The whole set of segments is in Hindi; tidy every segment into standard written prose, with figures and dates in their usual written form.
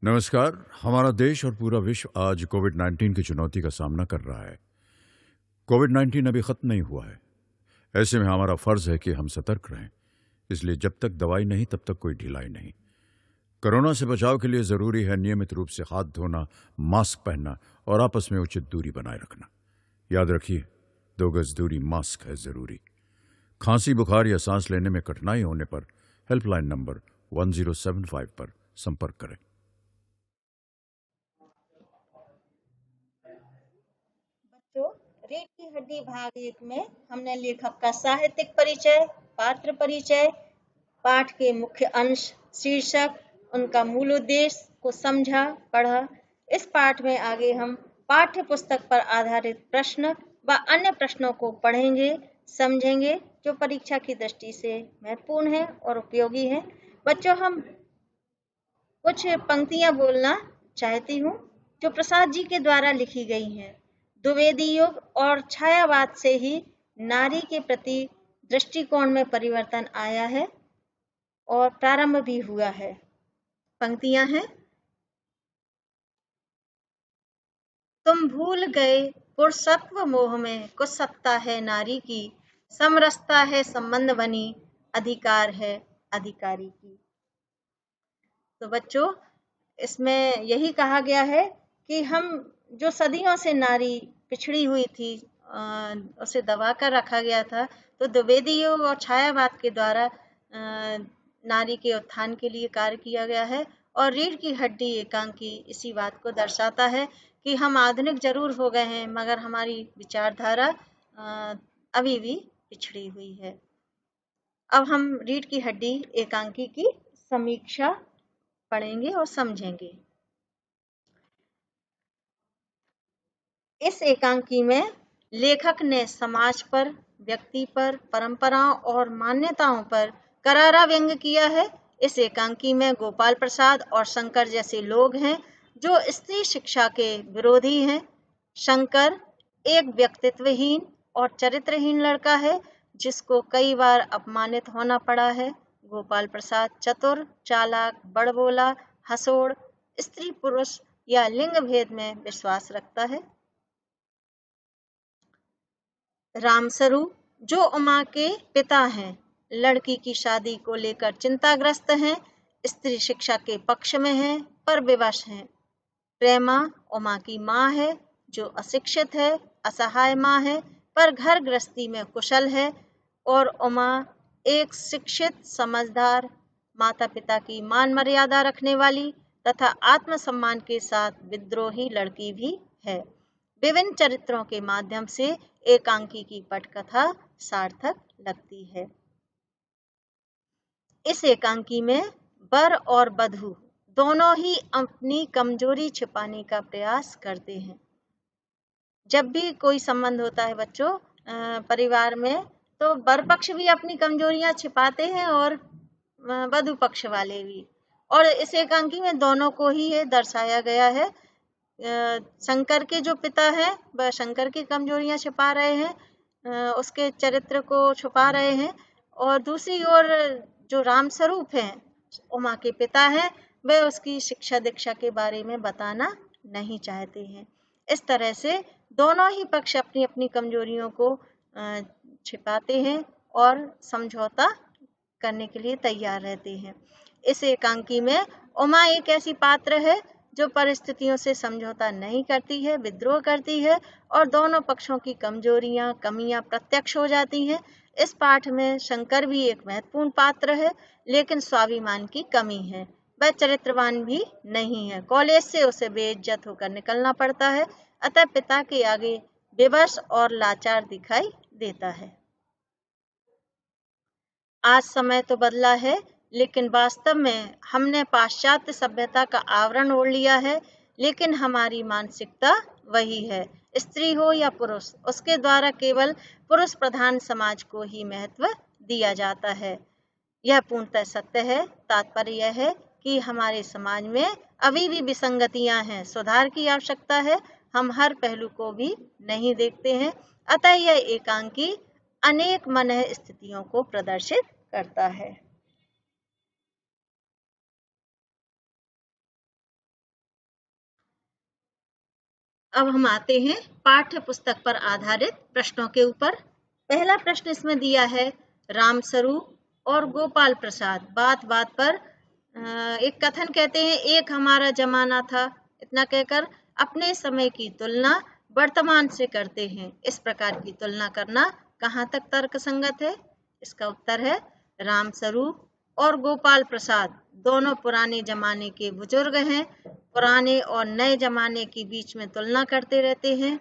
नमस्कार। हमारा देश और पूरा विश्व आज कोविड-19 की चुनौती का सामना कर रहा है। कोविड-19 अभी खत्म नहीं हुआ है। ऐसे में हमारा फर्ज है कि हम सतर्क रहें। इसलिए जब तक दवाई नहीं तब तक कोई ढिलाई नहीं। कोरोना से बचाव के लिए जरूरी है नियमित रूप से हाथ धोना, मास्क पहनना और आपस में उचित दूरी बनाए रखना। याद रखिए, 2 गज दूरी मास्क है जरूरी। खांसी, बुखार या सांस लेने में कठिनाई होने पर हेल्पलाइन नंबर 1075 पर संपर्क करें। बच्चों, रीढ़ की हड्डी भाग 1 में हमने लेखक का साहित्यिक परिचय, पात्र परिचय, पाठ के मुख्य अंश, शीर्षक, उनका मूल उद्देश्य को समझा, पढ़ा। इस पाठ में आगे हम पाठ्य पुस्तक पर आधारित प्रश्न व अन्य प्रश्नों को पढ़ेंगे, समझेंगे, जो परीक्षा की दृष्टि से महत्वपूर्ण है और उपयोगी है। बच्चों, हम कुछ पंक्तियां बोलना चाहती हूँ जो प्रसाद जी के द्वारा लिखी गई हैं। द्विवेदी युग और छायावाद से ही नारी के प्रति दृष्टिकोण में परिवर्तन आया है और प्रारंभ भी हुआ है। पंक्तियां हैं। तुम भूल गए पुरुषत्व मोह में कुछ सत्ता है नारी की, समरसता है संबंध बनी, अधिकार है अधिकारी की। तो बच्चों, इसमें यही कहा गया है कि हम जो सदियों से नारी पिछड़ी हुई थी, उसे दबा कर रखा गया था, तो द्विवेदी युग और छायावाद के द्वारा नारी के उत्थान के लिए कार्य किया गया है। और रीढ़ की हड्डी एकांकी इसी बात को दर्शाता है कि हम आधुनिक जरूर हो गए हैं, मगर हमारी विचारधारा अभी भी पिछड़ी हुई है। अब हम रीढ़ की हड्डी एकांकी की समीक्षा पढ़ेंगे और समझेंगे। इस एकांकी में लेखक ने समाज पर, व्यक्ति पर, परंपराओं और मान्यताओं पर करारा व्यंग्य किया है। इस एकांकी में गोपाल प्रसाद और शंकर जैसे लोग हैं जो स्त्री शिक्षा के विरोधी हैं। शंकर एक व्यक्तित्वहीन और चरित्रहीन लड़का है जिसको कई बार अपमानित होना पड़ा है। गोपाल प्रसाद चतुर, चालाक, बड़बोला, हंसोड़, स्त्री पुरुष या लिंग भेद में विश्वास रखता है। रामसरू, जो उमा के पिता हैं, लड़की की शादी को लेकर चिंताग्रस्त हैं, स्त्री शिक्षा के पक्ष में हैं पर विवश हैं। प्रेमा उमा की माँ है जो अशिक्षित है, असहाय माँ है पर घर गृहस्थी में कुशल है। और उमा एक शिक्षित, समझदार, माता पिता की मान मर्यादा रखने वाली तथा आत्मसम्मान के साथ विद्रोही लड़की भी है। विभिन्न चरित्रों के माध्यम से एकांकी की पटकथा सार्थक लगती है। इस एकांकी में वर और वधू दोनों ही अपनी कमजोरी छिपाने का प्रयास करते हैं। जब भी कोई संबंध होता है बच्चों परिवार में, तो वर पक्ष भी अपनी कमजोरियां छिपाते हैं और वधू पक्ष वाले भी। और इस एकांकी में दोनों को ही ये दर्शाया गया है। शंकर के जो पिता हैं वह शंकर की कमजोरियां छिपा रहे हैं, उसके चरित्र को छुपा रहे हैं। और दूसरी ओर जो रामस्वरूप हैं, उमा के पिता हैं, वे उसकी शिक्षा दीक्षा के बारे में बताना नहीं चाहते हैं। इस तरह से दोनों ही पक्ष अपनी अपनी कमजोरियों को छिपाते हैं और समझौता करने के लिए तैयार रहते हैं। इस एकांकी में उमा एक ऐसी पात्र है जो परिस्थितियों से समझौता नहीं करती है, विद्रोह करती है और दोनों पक्षों की कमजोरियां, कमियां प्रत्यक्ष हो जाती हैं। इस पाठ में शंकर भी एक महत्वपूर्ण पात्र है, लेकिन स्वाभिमान की कमी है। वह चरित्रवान भी नहीं है। कॉलेज से उसे बेइज्जत होकर निकलना पड़ता है, अतः पिता के आगे विवश और लाचार दिखाई देता है। आज समय तो बदला है, लेकिन वास्तव में हमने पाश्चात्य सभ्यता का आवरण ओढ़ लिया है, लेकिन हमारी मानसिकता वही है। स्त्री हो या पुरुष, उसके द्वारा केवल पुरुष प्रधान समाज को ही महत्व दिया जाता है। यह पूर्णतः सत्य है। तात्पर्य यह है कि हमारे समाज में अभी भी विसंगतियां हैं, सुधार की आवश्यकता है। हम हर पहलू को भी नहीं देखते हैं, अतः यह एकांकी अनेक मनः स्थितियों को प्रदर्शित करता है। अब हम आते हैं पाठ्य पुस्तक पर आधारित प्रश्नों के ऊपर। पहला प्रश्न इसमें दिया है, रामस्वरूप और गोपाल प्रसाद बात बात पर एक कथन कहते हैं, एक हमारा जमाना था, इतना कहकर अपने समय की तुलना वर्तमान से करते हैं। इस प्रकार की तुलना करना कहाँ तक तर्कसंगत है? इसका उत्तर है, रामस्वरूप और गोपाल प्रसाद दोनों पुराने जमाने के बुजुर्ग हैं। पुराने और नए जमाने के बीच में तुलना करते रहते हैं।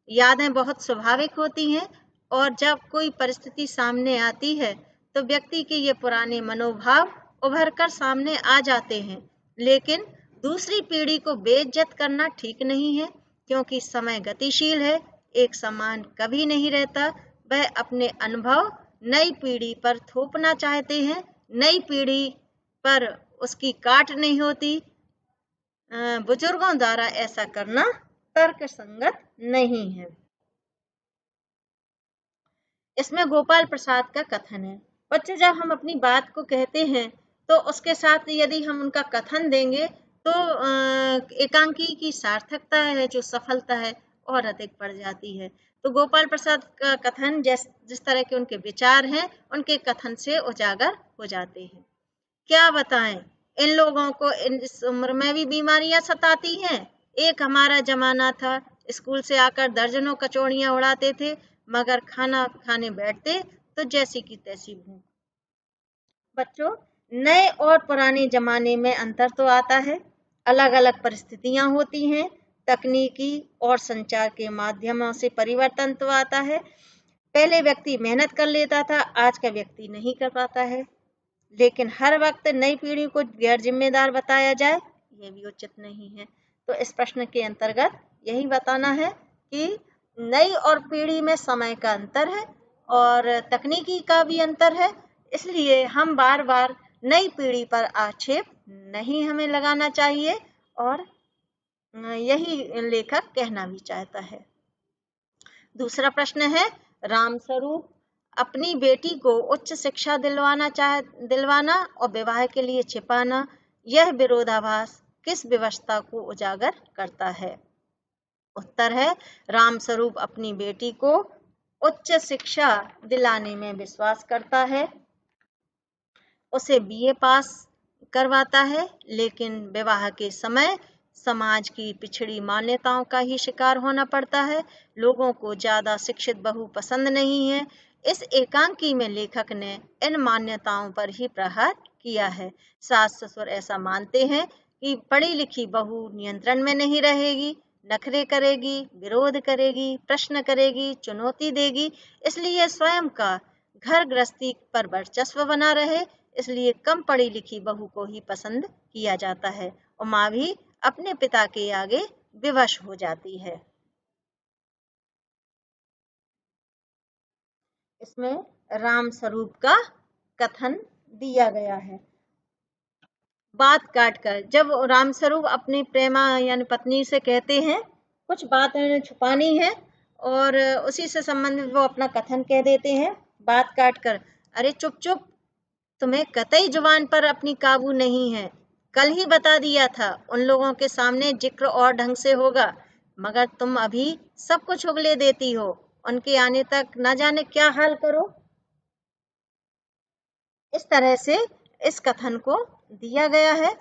यादें बहुत स्वाभाविक होती हैं और जब कोई परिस्थिति सामने आती है तो व्यक्ति के ये पुराने मनोभाव उभर कर सामने आ जाते हैं। लेकिन दूसरी पीढ़ी को बेइज्जत करना ठीक नहीं है, क्योंकि समय गतिशील है, एक समान कभी नहीं रहता। वह अपने अनुभव नई पीढ़ी पर थोपना चाहते हैं, नई पीढ़ी पर उसकी काट नहीं होती। बुजुर्गों द्वारा ऐसा करना तर्कसंगत नहीं है। इसमें गोपाल प्रसाद का कथन है, बच्चे जब हम अपनी बात को कहते हैं तो उसके साथ यदि हम उनका कथन देंगे तो एकांकी की सार्थकता है, जो सफलता है, और अधिक बढ़ जाती है। तो गोपाल प्रसाद का कथन जिस तरह के उनके विचार हैं, उनके कथन से उजागर हो जाते हैं। क्या बताएं, इन लोगों को इस उम्र में भी बीमारियां सताती हैं। एक हमारा जमाना था, स्कूल से आकर दर्जनों कचौड़ियां उड़ाते थे, मगर खाना खाने बैठते तो जैसी की तैसी भूख। बच्चों, नए और पुराने जमाने में अंतर तो आता है, अलग अलग परिस्थितियां होती हैं, तकनीकी और संचार के माध्यमों से परिवर्तन तो आता है। पहले व्यक्ति मेहनत कर लेता था, आज का व्यक्ति नहीं कर पाता है। लेकिन हर वक्त नई पीढ़ी को गैर जिम्मेदार बताया जाए, ये भी उचित नहीं है। तो इस प्रश्न के अंतर्गत यही बताना है कि नई और पीढ़ी में समय का अंतर है और तकनीकी का भी अंतर है, इसलिए हम बार बार नई पीढ़ी पर आक्षेप नहीं हमें लगाना चाहिए, और यही लेखक कहना भी चाहता है। दूसरा प्रश्न है, रामस्वरूप अपनी बेटी को उच्च शिक्षा दिलवाना और विवाह के लिए छिपाना, यह विरोधाभास किस व्यवस्था को उजागर करता है? उत्तर है, रामस्वरूप अपनी बेटी को उच्च शिक्षा दिलाने में विश्वास करता है, उसे बीए पास करवाता है, लेकिन विवाह के समय समाज की पिछड़ी मान्यताओं का ही शिकार होना पड़ता है। लोगों को ज्यादा शिक्षित बहू पसंद नहीं है। इस एकांकी में लेखक ने इन मान्यताओं पर ही प्रहार किया है। सास ससुर ऐसा मानते हैं कि पढ़ी लिखी बहू नियंत्रण में नहीं रहेगी, नखरे करेगी, विरोध करेगी, प्रश्न करेगी, चुनौती देगी, इसलिए स्वयं का घर गृहस्थी पर वर्चस्व बना रहे, इसलिए कम पढ़ी लिखी बहू को ही पसंद किया जाता है, और माँ भी अपने पिता के आगे विवश हो जाती है। इसमें रामस्वरूप का कथन दिया गया है। बात काटकर, जब रामस्वरूप अपनी प्रेमा यानी पत्नी से कहते हैं कुछ बात छुपानी है और उसी से संबंधित वो अपना कथन कह देते हैं, बात काटकर, अरे चुप चुप, तुम्हें कतई जुबान पर अपनी काबू नहीं है। कल ही बता दिया था, उन लोगों के सामने जिक्र और ढंग से होगा, मगर तुम अभी सब कुछ उगले देती हो, उनके आने तक न जाने क्या हाल करो। इस तरह से इस कथन को दिया गया है।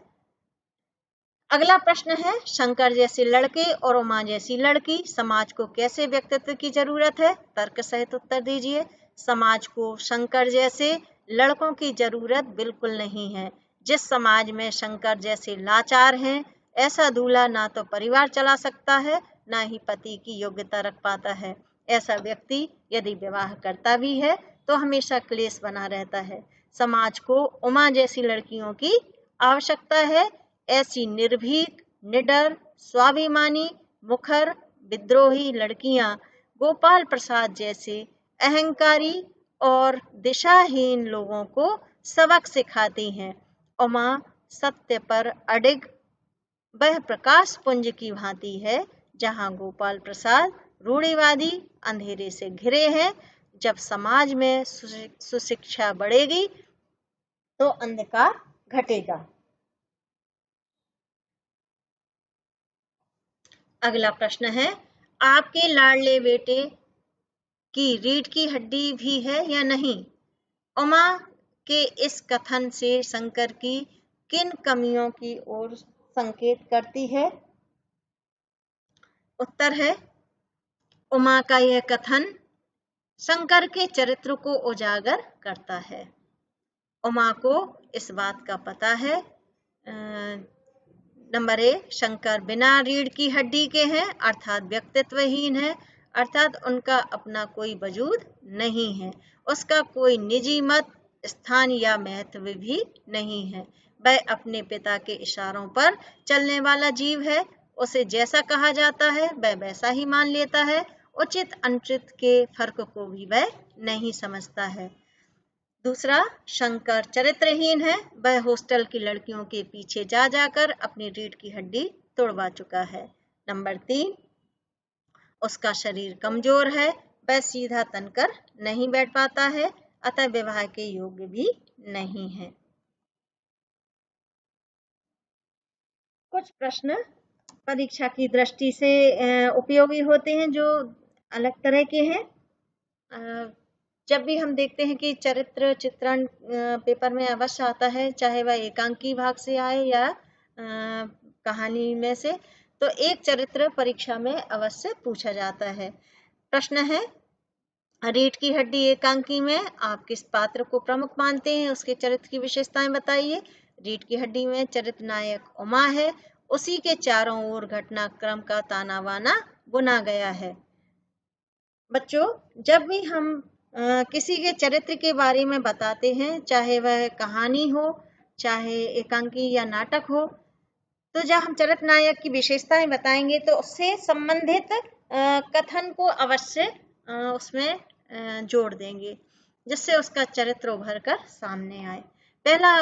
अगला प्रश्न है, शंकर जैसे लड़के और उमा जैसी लड़की, समाज को कैसे व्यक्तित्व की जरूरत है? तर्क सहित उत्तर दीजिए। समाज को शंकर जैसे लड़कों की जरूरत बिल्कुल नहीं है। जिस समाज में शंकर जैसे लाचार हैं, ऐसा दूल्हा ना तो परिवार चला सकता है, ना ही पति की योग्यता रख पाता है। ऐसा व्यक्ति यदि विवाह करता भी है तो हमेशा क्लेश बना रहता है। समाज को उमा जैसी लड़कियों की आवश्यकता है। ऐसी निर्भीक, निडर, स्वाभिमानी, मुखर, विद्रोही लड़कियां गोपाल प्रसाद जैसे अहंकारी और दिशाहीन लोगों को सबक सिखाती हैं। उमा सत्य पर अडिग वह प्रकाश पुंज की भांति है, जहां गोपाल प्रसाद रूढ़िवादी अंधेरे से घिरे हैं। जब समाज में सुशिक्षा बढ़ेगी तो अंधकार घटेगा। अगला प्रश्न है, आपके लाडले बेटे की रीढ़ की हड्डी भी है या नहीं? उमा के इस कथन से शंकर की किन कमियों की ओर संकेत करती है? उत्तर है, उमा का यह कथन शंकर के चरित्र को उजागर करता है। उमा को इस बात का पता है, नंबर ए, शंकर बिना रीढ़ की हड्डी के हैं, अर्थात व्यक्तित्वहीन है, अर्थात उनका अपना कोई वजूद नहीं है, उसका कोई निजी मत, स्थान या महत्व भी नहीं है। वह अपने पिता के इशारों पर चलने वाला जीव है, उसे जैसा कहा जाता है वह वैसा ही मान लेता है, उचित अनुचित के फर्क को भी वह नहीं समझता है। दूसरा, शंकर चरित्रहीन है, वह हॉस्टल की लड़कियों के पीछे जा जाकर अपनी रीढ़ की हड्डी तोड़वा चुका है। नंबर 3, उसका शरीर कमजोर है, वह सीधा तनकर नहीं बैठ पाता है, अतः विवाह के योग्य भी नहीं है। कुछ प्रश्न परीक्षा की दृष्टि से उपयोगी होते हैं जो अलग तरह के हैं। जब भी हम देखते हैं कि चरित्र चित्रण पेपर में अवश्य आता है, चाहे वह एकांकी भाग से आए या कहानी में से, तो एक चरित्र परीक्षा में अवश्य पूछा जाता है। प्रश्न है, रीढ़ की हड्डी एकांकी में आप किस पात्र को प्रमुख मानते हैं, उसके चरित्र की विशेषताएं बताइए। रीढ़ की हड्डी में चरित्र नायक उमा है, उसी के चारों ओर घटनाक्रम का ताना बाना बुना गया है। बच्चों, जब भी हम किसी के चरित्र के बारे में बताते हैं, चाहे वह कहानी हो, चाहे एकांकी या नाटक हो, तो जब हम चरित्र नायक की विशेषताएं बताएंगे तो उससे संबंधित कथन को अवश्य उसमें जोड़ देंगे, जिससे उसका चरित्र उभर कर सामने आए। पहला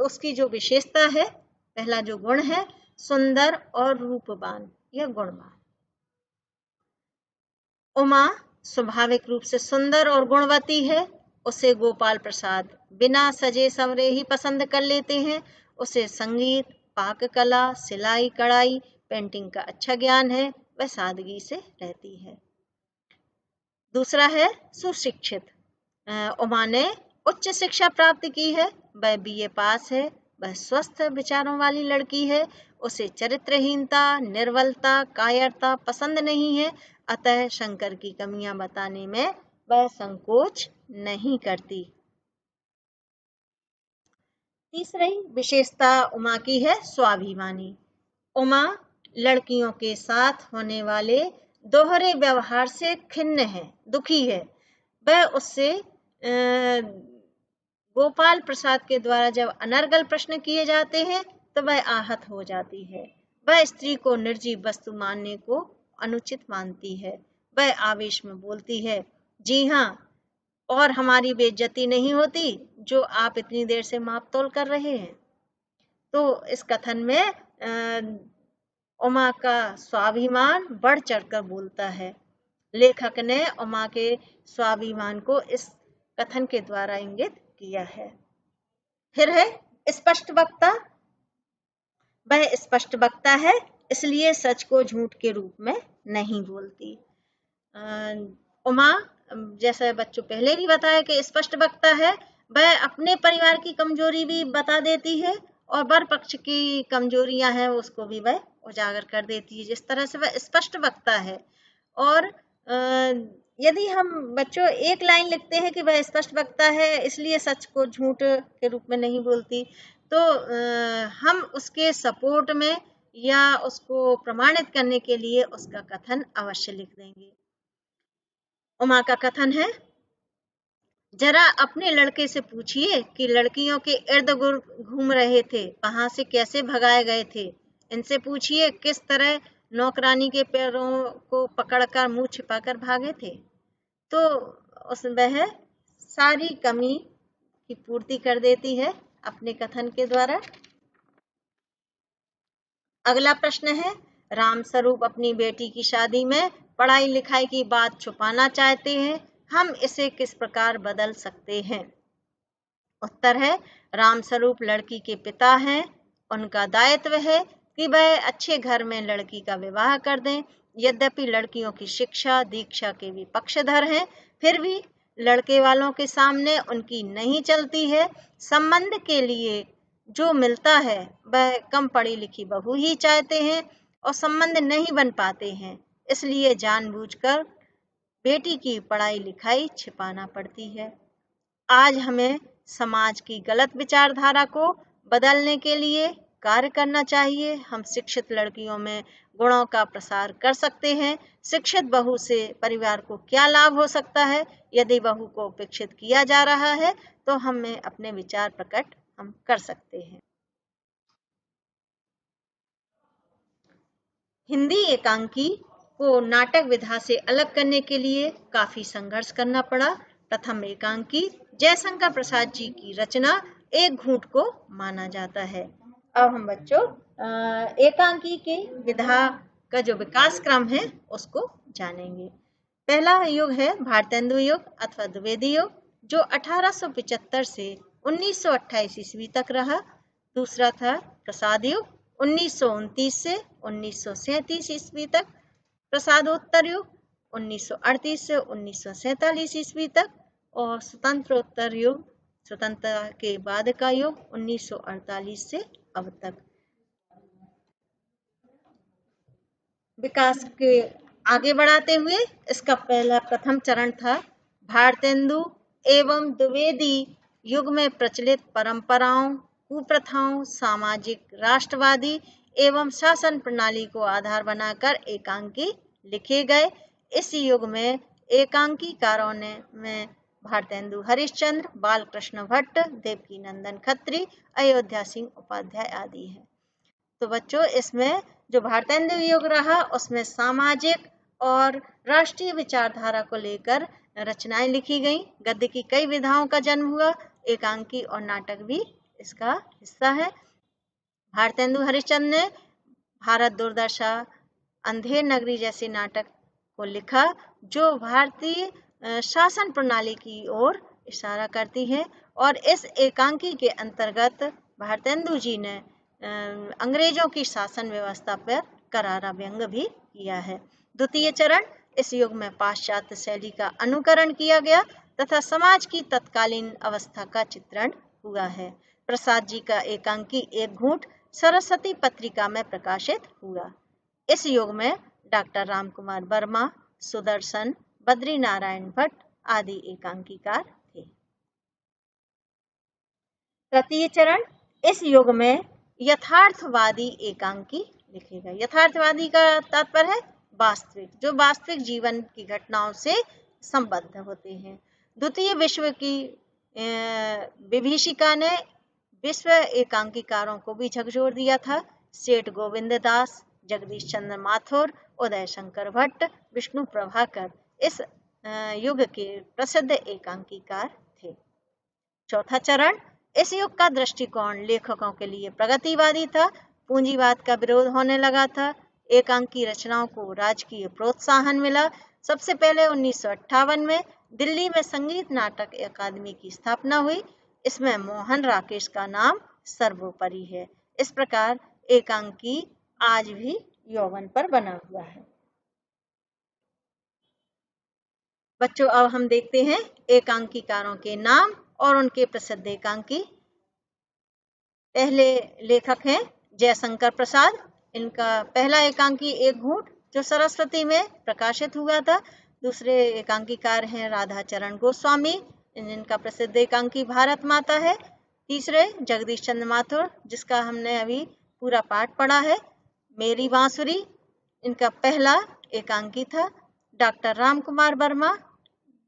उसकी जो विशेषता है, पहला जो गुण है, सुंदर और रूपवान या गुणवान। उमा स्वाभाविक रूप से सुंदर और गुणवती है, उसे गोपाल प्रसाद बिना सजे संवरे ही पसंद कर लेते हैं। उसे संगीत, पाक कला, सिलाई कढ़ाई, पेंटिंग का अच्छा ज्ञान है, वह सादगी से रहती है। दूसरा है सुशिक्षित, उमा ने उच्च शिक्षा प्राप्त की है, वह बीए पास है, वह स्वस्थ विचारों वाली लड़की है, उसे चरित्रहीनता, निर्बलता, कायरता पसंद नहीं है, अतः शंकर की कमियां बताने में वह संकोच नहीं करती। तीसरी विशेषता उमा की है स्वाभिमानी। उमा लड़कियों के साथ होने वाले दोहरे व्यवहार से खिन्न है, दुखी है। वह उससे गोपाल प्रसाद के द्वारा जब अनर्गल प्रश्न किए जाते हैं तो वह आहत हो जाती है। वह स्त्री को निर्जीव वस्तु मानने को अनुचित मानती है। वह आवेश में बोलती है, जी हाँ, और हमारी बेइज्जती नहीं होती जो आप इतनी देर से माप तोल कर रहे हैं। तो इस कथन में उमा का स्वाभिमान बढ़ चढ़कर बोलता है। लेखक ने उमा के स्वाभिमान को इस कथन के द्वारा इंगित किया है। फिर है स्पष्ट वक्ता। वह स्पष्ट वक्ता है, इसलिए सच को झूठ के रूप में नहीं बोलती। उमा, जैसे बच्चों पहले भी बताया कि स्पष्ट वक्ता है, वह अपने परिवार की कमजोरी भी बता देती है और वर पक्ष की कमजोरियां हैं उसको भी वह उजागर कर देती है, जिस तरह से वह स्पष्ट वक्ता है। और यदि हम बच्चों एक लाइन लिखते हैं कि वह स्पष्ट वक्ता है इसलिए सच को झूठ के रूप में नहीं बोलती, तो हम उसके सपोर्ट में या उसको प्रमाणित करने के लिए उसका कथन अवश्य लिख देंगे। उमा का कथन है, जरा अपने लड़के से पूछिए कि लड़कियों के इर्द गिर्द घूम रहे थे, वहां से कैसे भगाए गए थे। इनसे पूछिए किस तरह नौकरानी के पैरों को पकड़कर मुंह छिपाकर भागे थे। तो वह सारी कमी की पूर्ति कर देती है अपने कथन के द्वारा। अगला प्रश्न है, राम स्वरूप अपनी बेटी की शादी में पढ़ाई लिखाई की बात छुपाना चाहते हैं, हम इसे किस प्रकार बदल सकते हैं। उत्तर है, राम स्वरूप लड़की के पिता हैं, उनका दायित्व है कि वह अच्छे घर में लड़की का विवाह कर दें। यद्यपि लड़कियों की शिक्षा दीक्षा के भी पक्षधर हैं, फिर भी लड़के वालों के सामने उनकी नहीं चलती है। संबंध के लिए जो मिलता है वह कम पढ़ी लिखी बहू ही चाहते हैं और संबंध नहीं बन पाते हैं, इसलिए जानबूझकर बेटी की पढ़ाई लिखाई छिपाना पड़ती है। आज हमें समाज की गलत विचारधारा को बदलने के लिए कार्य करना चाहिए। हम शिक्षित लड़कियों में गुणों का प्रसार कर सकते हैं। शिक्षित बहू से परिवार को क्या लाभ हो सकता है? यदि बहू को उपेक्षित किया जा रहा है तो हमें अपने विचार प्रकट हम कर सकते हैं। हिंदी एकांकी को नाटक विधा से अलग करने के लिए काफी संघर्ष करना पड़ा। प्रथम एकांकी जयशंकर प्रसाद जी की रचना एक घूंट को माना जाता है। अब हम बच्चों एकांकी के विधा का जो विकास क्रम है उसको जानेंगे। पहला युग है भारतेंदु युग अथवा द्विवेदी युग, जो 1875 से 1928 ईस्वी तक रहा। दूसरा था प्रसाद युग 1929 से 1937 ईस्वी तक। प्रसादोत्तर युग 1938 से 1947 ईस्वी तक। और स्वतंत्रोत्तर युग स्वतंत्रता के बाद का युग 1948 से अब तक। विकास के आगे बढ़ाते हुए इसका प्रथम चरण था भारतेंदु एवं द्विवेदी युग में प्रचलित परंपराओं, कुप्रथाओं, सामाजिक राष्ट्रवादी एवं शासन प्रणाली को आधार बनाकर एकांकी लिखे गए। इस युग में एकांकीकारों में भारतेंदु हरिश्चंद्र, बालकृष्ण भट्ट, देवकीनंदन खत्री, अयोध्या सिंह उपाध्याय आदि हैं। तो बच्चों इसमें जो भारतेंदु युग रहा उसमें सामाजिक और राष्ट्रीय विचारधारा को लेकर रचनाएं लिखी गईं। गद्य की कई विधाओं का जन्म हुआ। एकांकी और नाटक भी इसका हिस्सा है। भारतेंदु हरिश्चंद्र ने भारत दुर्दशा, अंधेर नगरी जैसे नाटक को लिखा जो भारतीय शासन प्रणाली की ओर इशारा करती है। और इस एकांकी के अंतर्गत भारतेंदु जी ने अंग्रेजों की शासन व्यवस्था पर करारा व्यंग भी किया है। द्वितीय चरण इस युग में पाश्चात्य शैली का अनुकरण किया गया तथा समाज की तत्कालीन अवस्था का चित्रण हुआ है। प्रसाद जी का एकांकी एक घूंट सरस्वती पत्रिका में प्रकाशित हुआ। इस युग में डॉक्टर रामकुमार वर्मा, सुदर्शन, बद्री नारायण भट्ट आदि एकांकीकार थे। तृतीय चरण इस युग में यथार्थवादी एकांकी लिखे गए। यथार्थवादी का तात्पर्य है वास्तविक, जो वास्तविक जीवन की घटनाओं से संबद्ध होते हैं। द्वितीय विश्व की विभीषिका ने विश्व एकांकीकारों को भी झकझोर दिया था। सेठ गोविंद दास, जगदीश चंद्र माथुर, उदय शंकर भट्ट, विष्णु प्रभाकर इस युग के प्रसिद्ध एकांकीकार थे। चौथा चरण इस युग का दृष्टिकोण लेखकों के लिए प्रगतिवादी था। पूंजीवाद का विरोध होने लगा था। एकांकी रचनाओं को राजकीय प्रोत्साहन मिला। सबसे पहले 1958 में दिल्ली में संगीत नाटक अकादमी की स्थापना हुई। इसमें मोहन राकेश का नाम सर्वोपरि है। इस प्रकार एकांकी आज भी यौवन पर बना हुआ है। बच्चों अब हम देखते हैं एकांकीकारों के नाम और उनके प्रसिद्ध एकांकी। पहले लेखक हैं जयशंकर प्रसाद। इनका पहला एकांकी एक घूंट जो सरस्वती में प्रकाशित हुआ था। दूसरे एकांकीकार हैं राधाचरण गोस्वामी, इनका प्रसिद्ध एकांकी भारत माता है। तीसरे जगदीश चंद्र माथुर, जिसका हमने अभी पूरा पाठ पढ़ा है, मेरी बांसुरी इनका पहला एकांकी था। डॉक्टर रामकुमार वर्मा,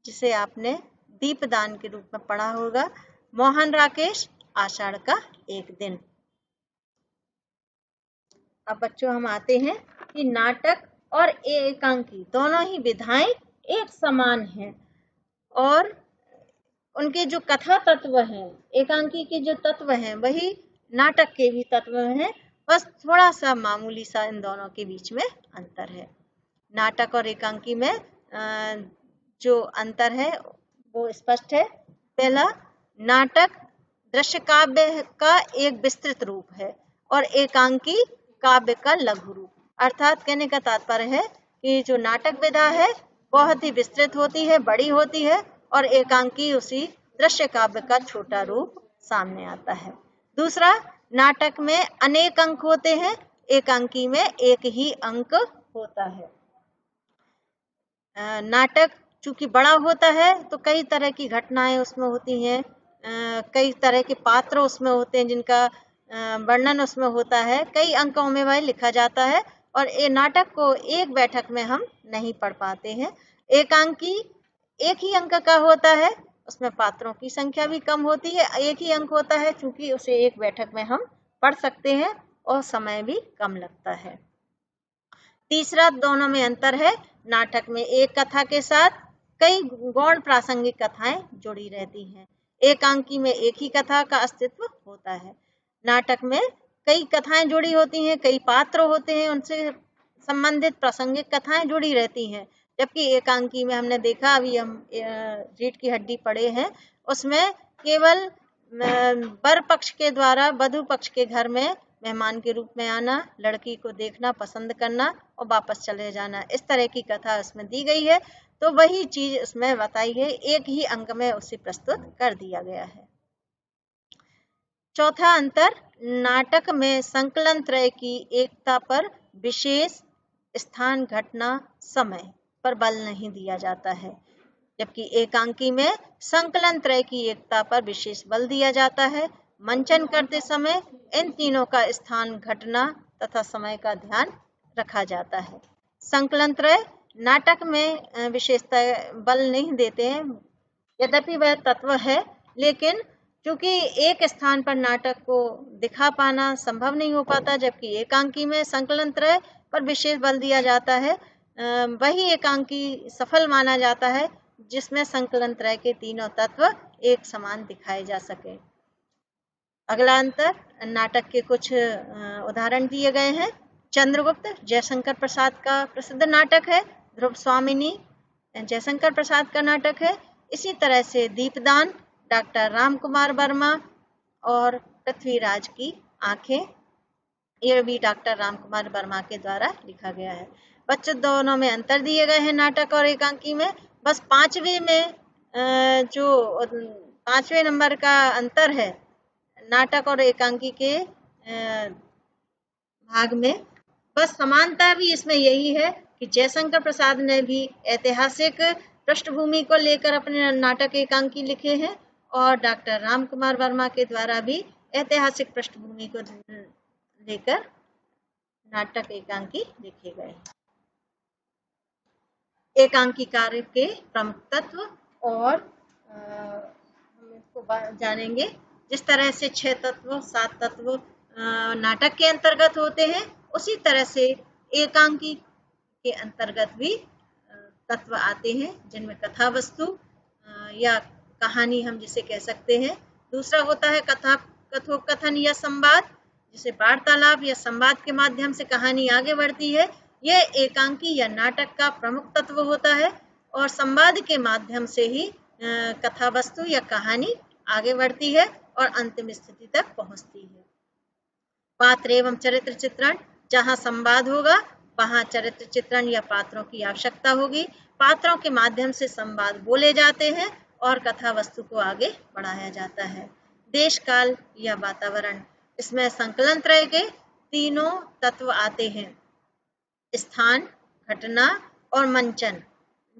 जिसे आपने दीपदान के रूप में पढ़ा होगा, मोहन राकेश, आषाढ़ का एक दिन। अब बच्चों हम आते हैं कि नाटक और एकांकी दोनों ही विधाएं एक समान हैं और उनके जो कथा तत्व हैं, एकांकी के जो तत्व हैं वही नाटक के भी तत्व हैं, बस थोड़ा सा मामूली सा इन दोनों के बीच में अंतर है। नाटक और एकांकी में जो अंतर है वो स्पष्ट है। पहला, नाटक दृश्य काव्य का एक विस्तृत रूप है और एकांकी काव्य का लघु रूप। अर्थात कहने का तात्पर्य है कि जो नाटक विधा है बहुत ही विस्तृत होती है, बड़ी होती है, और एकांकी उसी दृश्य काव्य का छोटा रूप सामने आता है। दूसरा, नाटक में अनेक अंक होते हैं, एकांकी में एक ही अंक होता है। नाटक चूंकि बड़ा होता है तो कई तरह की घटनाएं उसमें होती हैं, कई तरह के पात्र उसमें होते हैं जिनका वर्णन उसमें होता है, कई अंकों में वह लिखा जाता है, और ये नाटक को एक बैठक में हम नहीं पढ़ पाते हैं। एकांकी एक ही अंक का होता है, उसमें पात्रों की संख्या भी कम होती है, एक ही अंक होता है, चूंकि उसे एक बैठक में हम पढ़ सकते हैं और समय भी कम लगता है। तीसरा, दोनों में अंतर है, नाटक में एक कथा के साथ कई गौण प्रासंगिक कथाएं जुड़ी रहती हैं, एकांकी में एक ही कथा का अस्तित्व होता है। नाटक में कई कथाएं जुड़ी होती हैं, कई पात्र होते हैं, उनसे संबंधित प्रासंगिक कथाएं जुड़ी रहती हैं, जबकि एकांकी में हमने देखा, अभी हम रीढ़ की हड्डी पढ़े हैं, उसमें केवल वर पक्ष के द्वारा वधु पक्ष के घर में मेहमान के रूप में आना, लड़की को देखना, पसंद करना और वापस चले जाना, इस तरह की कथा उसमें दी गई है। तो वही चीज उसमें बताई है, एक ही अंक में उसे प्रस्तुत कर दिया गया है। चौथा अंतर, नाटक में संकलन त्रय की एकता पर विशेष स्थान, घटना, समय पर बल नहीं दिया जाता है, जबकि एकांकी में संकलन त्रय की एकता पर विशेष बल दिया जाता है। मंचन करते समय इन तीनों का स्थान, घटना तथा समय का ध्यान रखा जाता है। संकलन त्रय नाटक में विशेषता बल नहीं देते हैं, यद्यपि वह तत्व है, लेकिन क्योंकि एक स्थान पर नाटक को दिखा पाना संभव नहीं हो पाता, जबकि एकांकी में संकलन त्रय पर विशेष बल दिया जाता है। वही एकांकी सफल माना जाता है जिसमें संकलन त्रय के तीनों तत्व एक समान दिखाए जा सके। अगला अंतर, नाटक के कुछ उदाहरण दिए गए हैं। चंद्रगुप्त जयशंकर प्रसाद का प्रसिद्ध नाटक है, ध्रुव स्वामिनी जयशंकर प्रसाद का नाटक है। इसी तरह से दीपदान डॉक्टर राम कुमार वर्मा और पृथ्वीराज की आंखें, ये भी डॉक्टर राम कुमार वर्मा के द्वारा लिखा गया है। बच्चों, दोनों में अंतर दिए गए हैं नाटक और एकांकी में। बस पांचवें में जो 5वें नंबर का अंतर है नाटक और एकांकी के भाग में, बस समानता भी इसमें यही है कि जयशंकर प्रसाद ने भी ऐतिहासिक पृष्ठभूमि को लेकर अपने नाटक एकांकी लिखे हैं, और डॉक्टर राम कुमार वर्मा के द्वारा भी ऐतिहासिक पृष्ठभूमि को लेकर नाटक एकांकी लिखे गए हैं। एकांकी कार्य के प्रमुख तत्व और हम इसको जानेंगे। जिस तरह से 6 तत्व 7 तत्व नाटक के अंतर्गत होते हैं, उसी तरह से एकांकी के अंतर्गत भी तत्व आते हैं, जिनमें कथा वस्तु या कहानी हम जिसे कह सकते हैं। दूसरा होता है कथोपकथन या संवाद, जिसे वार्तालाप या संवाद के माध्यम से कहानी आगे बढ़ती है। यह एकांकी या नाटक का प्रमुख तत्व होता है, और संवाद के माध्यम से ही कथा वस्तु या कहानी आगे बढ़ती है और अंतिम स्थिति तक पहुंचती है। पात्र एवं चरित्र चित्रण, जहां संवाद होगा वहां चरित्र चित्रण या पात्रों की आवश्यकता होगी। पात्रों के माध्यम से संवाद बोले जाते हैं और कथा वस्तु को आगे बढ़ाया जाता है। देश काल या वातावरण, इसमें संकलन त्रय के तीनों तत्व आते हैं, स्थान, घटना और मंचन,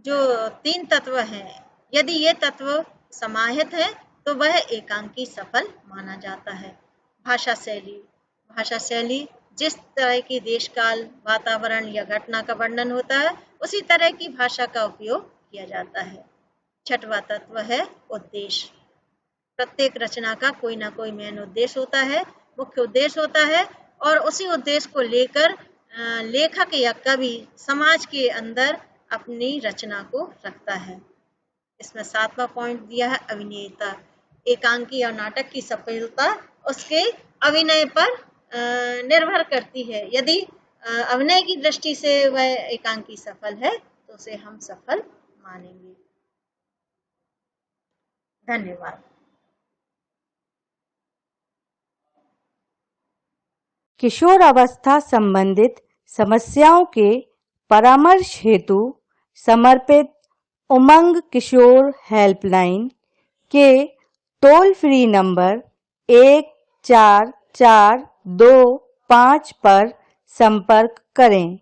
जो 3 तत्व हैं। यदि ये तत्व समाहित है तो वह एकांकी सफल माना जाता है। भाषा शैली जिस तरह की देश काल, वातावरण या घटना का वर्णन होता है, उसी तरह की भाषा का उपयोग किया जाता है। छठवां तत्व है उद्देश्य। प्रत्येक रचना का कोई ना कोई मेन उद्देश्य होता है, मुख्य उद्देश्य होता है, और उसी उद्देश्य को लेकर लेखक या कवि समाज के अंदर अपनी रचना को रखता है। इसमें 7वां पॉइंट दिया है अभिनेता। एकांकी और नाटक की सफलता उसके अभिनय पर निर्भर करती है। यदि अभिनय की दृष्टि से वह एकांकी सफल है तो उसे हम सफल मानेंगे। धन्यवाद। किशोरावस्था संबंधित समस्याओं के परामर्श हेतु समर्पित उमंग किशोर हेल्पलाइन के टोल फ्री नंबर 144225 पर संपर्क करें।